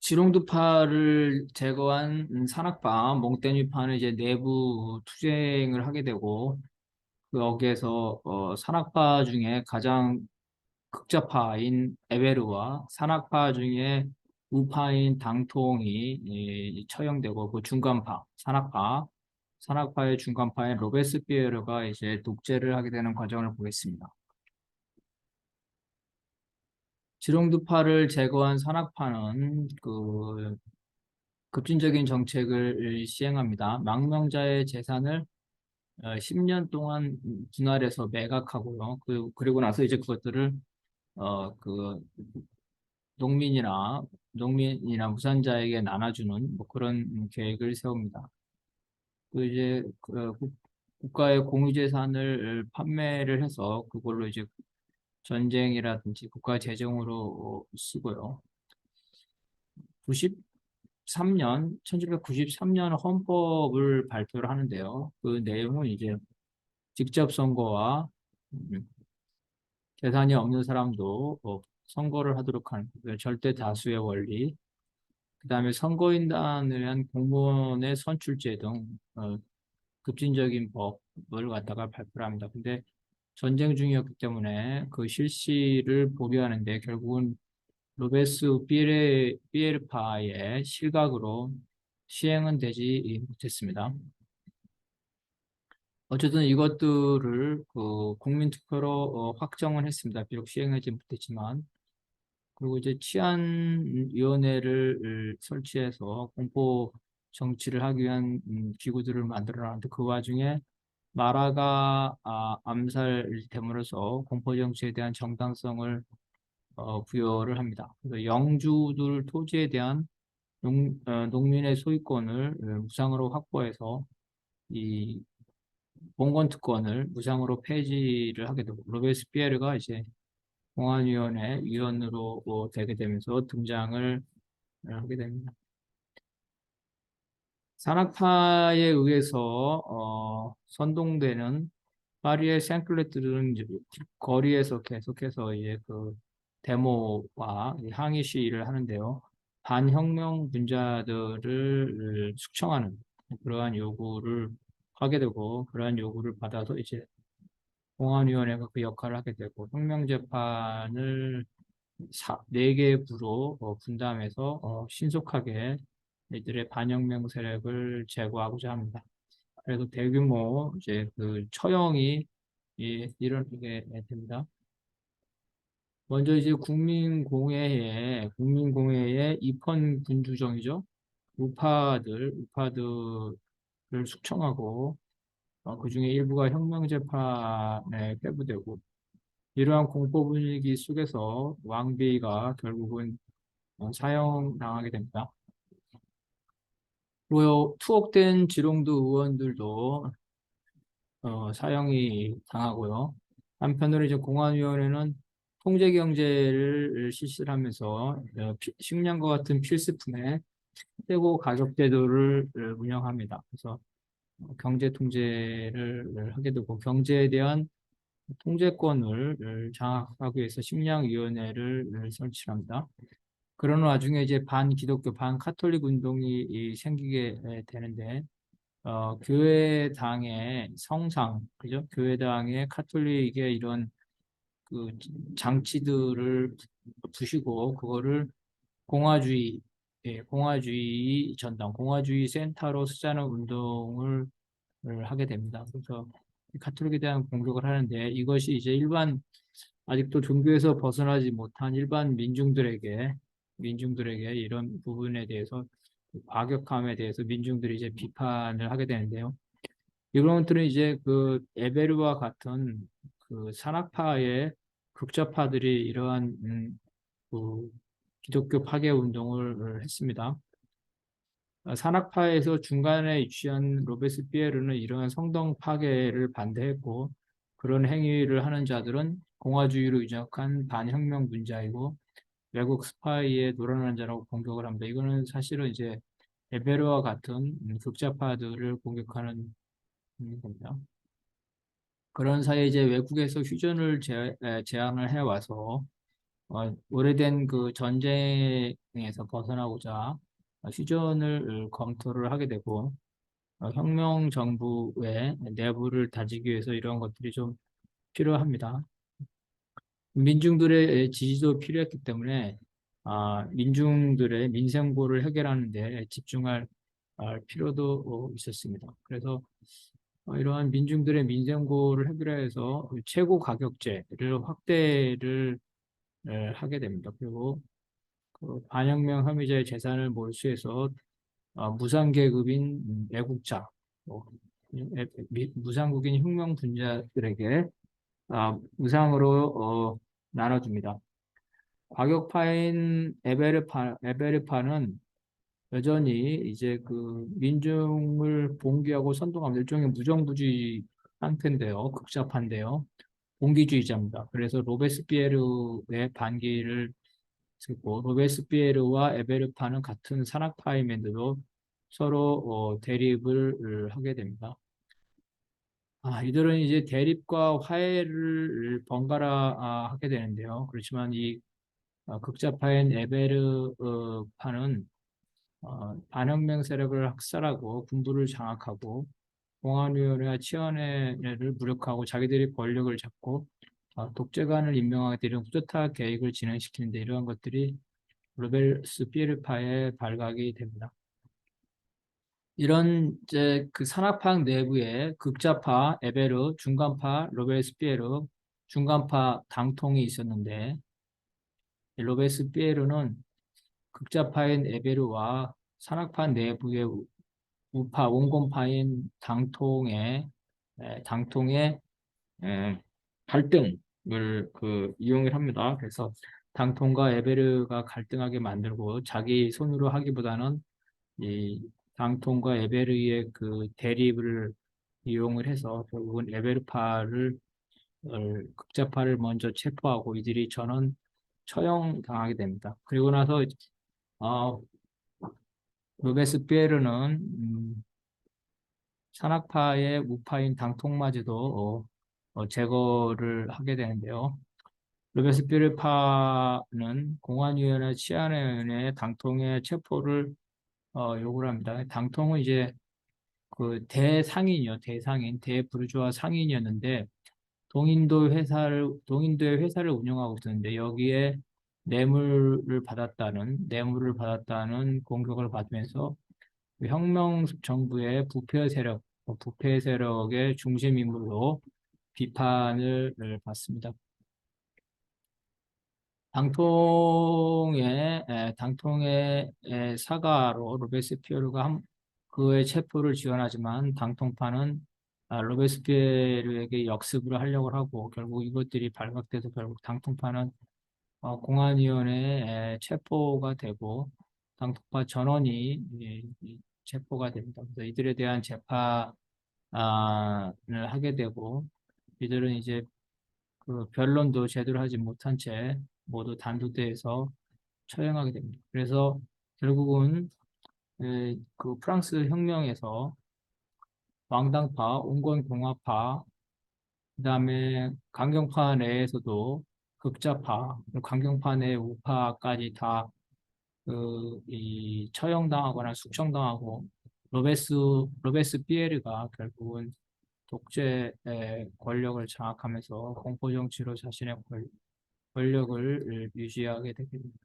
지롱두파를 제거한 산악파, 몽테뉴파는 이제 내부 투쟁을 하게 되고, 여기에서 산악파 중에 가장 극좌파인 에베르와 산악파 중에 우파인 당통이 처형되고, 그 중간파, 산악파의 중간파인 로베스피에르가 이제 독재를 하게 되는 과정을 보겠습니다. 지롱두파를 제거한 산악파는 급진적인 정책을 시행합니다. 망명자의 재산을 10년 동안 분할해서 매각하고요. 그리고 나서 이제 그것들을 그 농민이나 무산자에게 나눠주는 뭐 그런 계획을 세웁니다. 이제 국가의 공유재산을 판매를 해서 그걸로 이제 전쟁이라든지 국가 재정으로 쓰고요. 1793년 헌법을 발표를 하는데요. 그 내용은 이제 직접 선거와 음, 재산이 없는 사람도 선거를 하도록 하는 그 절대 다수의 원리, 그다음에 선거인단을 위한 공무원의 선출제 등 급진적인 법을 갖다가 발표를 합니다. 근데 전쟁 중이었기 때문에 그 실시를 보류하는데 결국은 피에르파의 실각으로 시행은 되지 못했습니다. 어쨌든 이것들을 그 국민투표로 확정을 했습니다. 비록 시행하지 못했지만. 그리고 이제 치안위원회를 설치해서 공포 정치를 하기 위한 기구들을 만들어놨는데 그 와중에 마라가 암살 됨으로써 공포 정치에 대한 정당성을 부여를 합니다. 그래서 영주들 토지에 대한 농민의 소유권을 무상으로 확보해서 이 봉건 특권을 무상으로 폐지를 하게 되고 로베스피에르가 이제 공안위원회 위원으로 되게 되면서 등장을 하게 됩니다. 산악파에 의해서 선동되는 파리의 생클레트들은 거리에서 계속해서 이제 그 데모와 항의 시위를 하는데요. 반혁명 분자들을 숙청하는 그러한 요구를 하게 되고 그러한 요구를 받아서 이제 공안위원회가 그 역할을 하게 되고 혁명재판을 네 개의 부로 분담해서 신속하게 이들의 반혁명 세력을 제거하고자 합니다. 그래서 대규모 이제 그 처형이 일어나게 됩니다. 먼저 이제 국민공회의 입헌 군주정이죠. 우파들을 숙청하고 그중에 일부가 혁명재판에 회부되고 이러한 공포 분위기 속에서 왕비가 결국은 사형당하게 됩니다. 그리고 투옥된 지롱도 의원들도 사형이 당하고요. 한편으로 이제 공안위원회는 통제 경제를 실시를 하면서 식량과 같은 필수품의 최고 가격 제도를 운영합니다. 그래서 경제 통제를 하게 되고 경제에 대한 통제권을 장악하기 위해서 식량위원회를 설치합니다. 그런 와중에 이제 반기독교, 반카톨릭 운동이 생기게 되는데, 교회당의 성상, 그죠? 교회당의 카톨릭의 이런 그 장치들을 부시고, 그거를 공화주의, 공화주의 전당, 공화주의 센터로 쓰자는 운동을 하게 됩니다. 그래서 카톨릭에 대한 공격을 하는데, 이것이 이제 아직도 종교에서 벗어나지 못한 일반 민중들에게 이런 부분에 대해서 과격함에 대해서 민중들이 이제 비판을 하게 되는데요. 이런 것들은 이제 그 에베르와 같은 그 산악파의 극좌파들이 이러한 그 기독교 파괴 운동을 했습니다. 산악파에서 중간에 위치한 로베스피에르는 이러한 성당 파괴를 반대했고 그런 행위를 하는 자들은 공화주의로 유력한 반혁명 분자이고 외국 스파이에 노란한 자라고 공격을 합니다. 이거는 사실은 이제 에베르와 같은 극좌파들을 공격하는 겁니다. 그런 사이에 이제 외국에서 휴전을 제안을 해와서 오래된 그 전쟁에서 벗어나고자 휴전을 검토를 하게 되고 혁명 정부의 내부를 다지기 위해서 이런 것들이 좀 필요합니다. 민중들의 지지도 필요했기 때문에 민중들의 민생고를 해결하는 데 집중할 필요도 있었습니다. 그래서 이러한 민중들의 민생고를 해결해서 최고 가격제를 확대를 하게 됩니다. 그리고 그 반혁명 혐의자의 재산을 몰수해서 무상계급인 애국자, 뭐, 무상국인 혁명분자들에게 무상으로 나눠줍니다. 과격파인 에베르파는 여전히 이제 그 민중을 봉기하고 선동하는 일종의 무정부주의 상태인데요. 극좌파인데요. 봉기주의자입니다. 그래서 로베스피에르의 반기를 쓰고 로베스피에르와 에베르파는 같은 산악파임에도 서로 대립을 하게 됩니다. 이들은 이제 대립과 화해를 번갈아 하게 되는데요. 그렇지만 이 극좌파인 에베르파는 반혁명 세력을 학살하고 군부를 장악하고 공안위원회와 치안회를 무력화하고 자기들이 권력을 잡고 독재관을 임명하게 되는 쿠데타 계획을 진행시키는데 이러한 것들이 로베스피에르파의 발각이 됩니다. 이런 이제 그 산악파 내부에 극좌파 에베르, 중간파 로베스피에르, 중간파 당통이 있었는데 이 로베스피에르는 극좌파인 에베르와 산악파 내부의 우파 원건파인 당통의 에, 갈등을 이용을 합니다. 그래서 당통과 에베르가 갈등하게 만들고 자기 손으로 하기보다는 이 당통과 에베르의 그 대립을 이용을 해서 결국은 극좌파를 먼저 체포하고 이들이 전원 처형당하게 됩니다. 그리고 나서 어, 로베스피에르는 산악파의 우파인 당통마저도 제거를 하게 되는데요. 로베스피에르파는 공안위원회, 치안위원회 당통의 체포를 요구를 합니다. 당통은 이제 그 대상인이요, 대상인, 대부르주아 상인이었는데 동인도의 회사를 운영하고 있었는데 여기에 뇌물을 받았다는 공격을 받으면서 혁명 정부의 부패 세력의 중심 인물로 비판을 받습니다. 당통의 사과로 로베스피에르가 그의 체포를 지원하지만 당통파는 로베스피에르에게 역습을 하려고 하고 결국 이것들이 발각돼서 결국 당통파는 공안위원회에 체포가 되고 당통파 전원이 체포가 됩니다. 그래서 이들에 대한 재판을 하게 되고 이들은 이제 그 변론도 제대로 하지 못한 채 모두 단두대에서 처형하게 됩니다. 그래서 결국은 그 프랑스 혁명에서 왕당파, 온건공화파, 그다음에 강경파 내에서도 극좌파, 강경파 내 우파까지 다 이 처형당하거나 숙청당하고 로베스피에르가 결국은 독재의 권력을 장악하면서 공포정치로 자신의 권력을 유지하게 되게 됩니다.